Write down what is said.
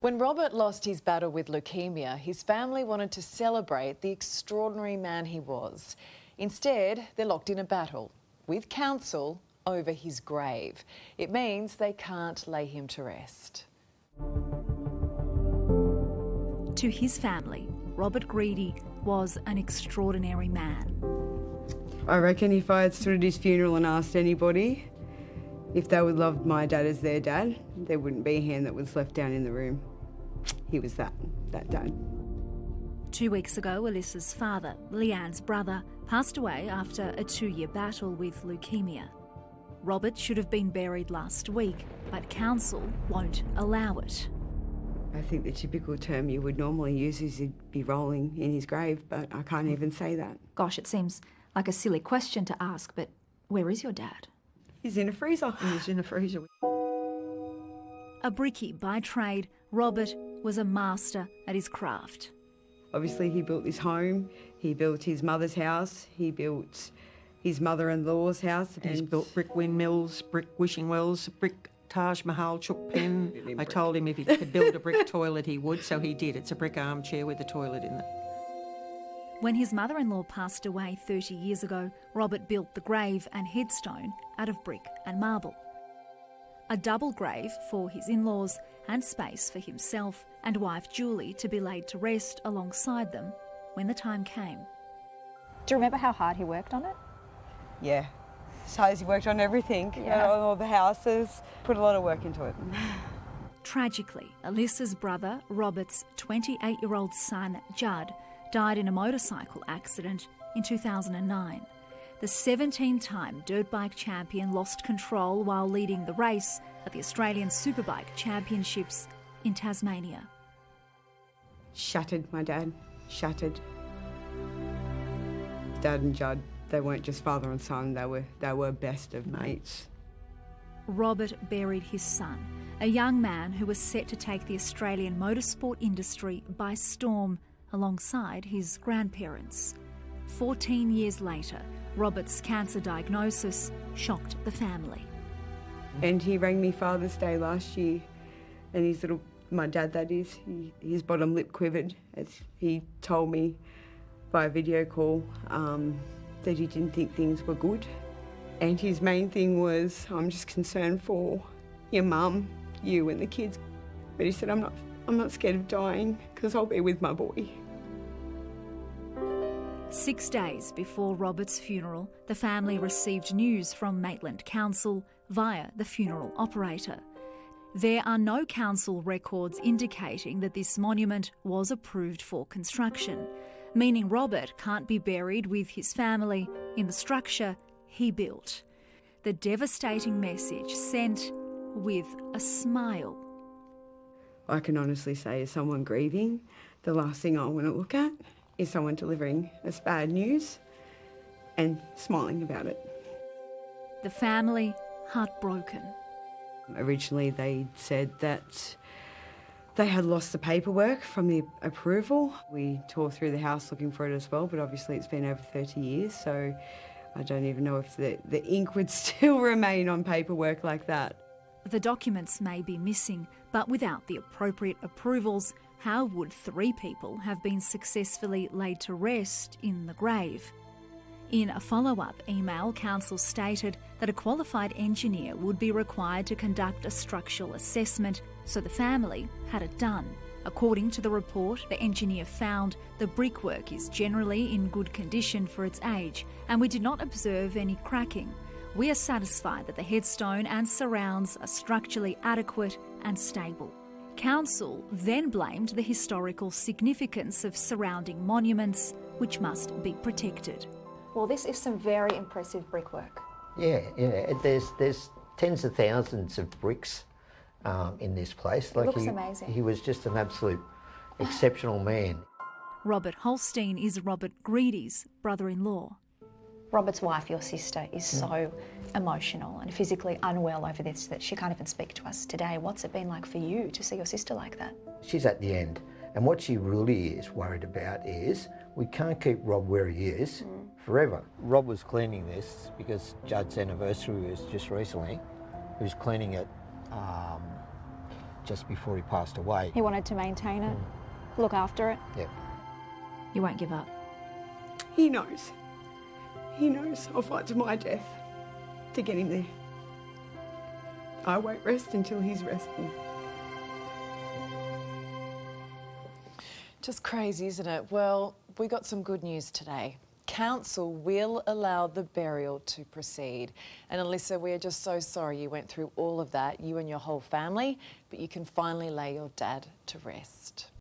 When Robert lost his battle with leukemia, his family wanted to celebrate the extraordinary man he was. Instead, they're locked in a battle with council over his grave. It means they can't lay him to rest. To his family, Robert Greedy was an extraordinary man. I reckon if I had stood at his funeral and asked anybody if they would love my dad as their dad, there wouldn't be a hand that was left down in the room. He was that dad. 2 weeks ago, Alyssa's father, Leanne's brother, passed away after a 2-year battle with leukemia. Robert should have been buried last week, but council won't allow it. I think the typical term you would normally use is he'd be rolling in his grave, but I can't even say that. Gosh, it seems like a silly question to ask, but where is your dad? He's in a freezer. He's in a freezer. A brickie by trade, Robert was a master at his craft. Obviously, he built this home, he built his mother's house, he built his mother-in-law's house. He's built brick windmills, brick wishing wells, brick Taj Mahal Chook pen. I told him if he could build a brick toilet, he would, so he did. It's a brick armchair with a toilet in it. When his mother-in-law passed away 30 years ago, Robert built the grave and headstone out of brick and marble. A double grave for his in-laws and space for himself and wife Julie to be laid to rest alongside them when the time came. Do you remember how hard he worked on it? Yeah. So he worked on everything, on all the houses, put a lot of work into it. Tragically, Alyssa's brother, Robert's 28-year-old son, Judd, died in a motorcycle accident in 2009. The 17-time dirt bike champion lost control while leading the race at the Australian Superbike Championships in Tasmania. Shattered, my dad. Shattered. Dad and Judd, they weren't just father and son, they were best of mates. Robert buried his son, a young man who was set to take the Australian motorsport industry by storm alongside his grandparents. 14 years later, Robert's cancer diagnosis shocked the family. And he rang me Father's Day last year, and my dad that is, his bottom lip quivered as he told me by video call that he didn't think things were good. And his main thing was, I'm just concerned for your mum, you and the kids. But he said, I'm not scared of dying because I'll be with my boy. 6 days before Robert's funeral, the family received news from Maitland Council via the funeral operator. There are no council records indicating that this monument was approved for construction, meaning Robert can't be buried with his family in the structure he built. The devastating message sent with a smile. I can honestly say, as someone grieving, the last thing I want to look at is someone delivering us bad news and smiling about it. The family heartbroken. Originally they said that they had lost the paperwork from the approval. We tore through the house looking for it as well, but obviously it's been over 30 years, so I don't even know if the ink would still remain on paperwork like that. The documents may be missing, but without the appropriate approvals, how would 3 people have been successfully laid to rest in the grave? In a follow-up email, Council stated that a qualified engineer would be required to conduct a structural assessment, so the family had it done. According to the report, the engineer found the brickwork is generally in good condition for its age, and we did not observe any cracking. We are satisfied that the headstone and surrounds are structurally adequate and stable. Council then blamed the historical significance of surrounding monuments, which must be protected. Well, this is some very impressive brickwork. Yeah. There's tens of thousands of bricks in this place. It looks amazing. He was just an absolute exceptional man. Robert Holstein is Robert Greedy's brother-in-law. Robert's wife, your sister, is so emotional and physically unwell over this that she can't even speak to us today. What's it been like for you to see your sister like that? She's at the end, and what she really is worried about is we can't keep Rob where he is forever. Rob was cleaning this because Judd's anniversary was just recently. He was cleaning it just before he passed away. He wanted to maintain it, look after it. Yeah. You won't give up. He knows. He knows I'll fight to my death to get him there. I won't rest until he's resting. Just crazy, isn't it? Well, we got some good news today. Council will allow the burial to proceed. And Alyssa, we are just so sorry you went through all of that, you and your whole family, but you can finally lay your dad to rest.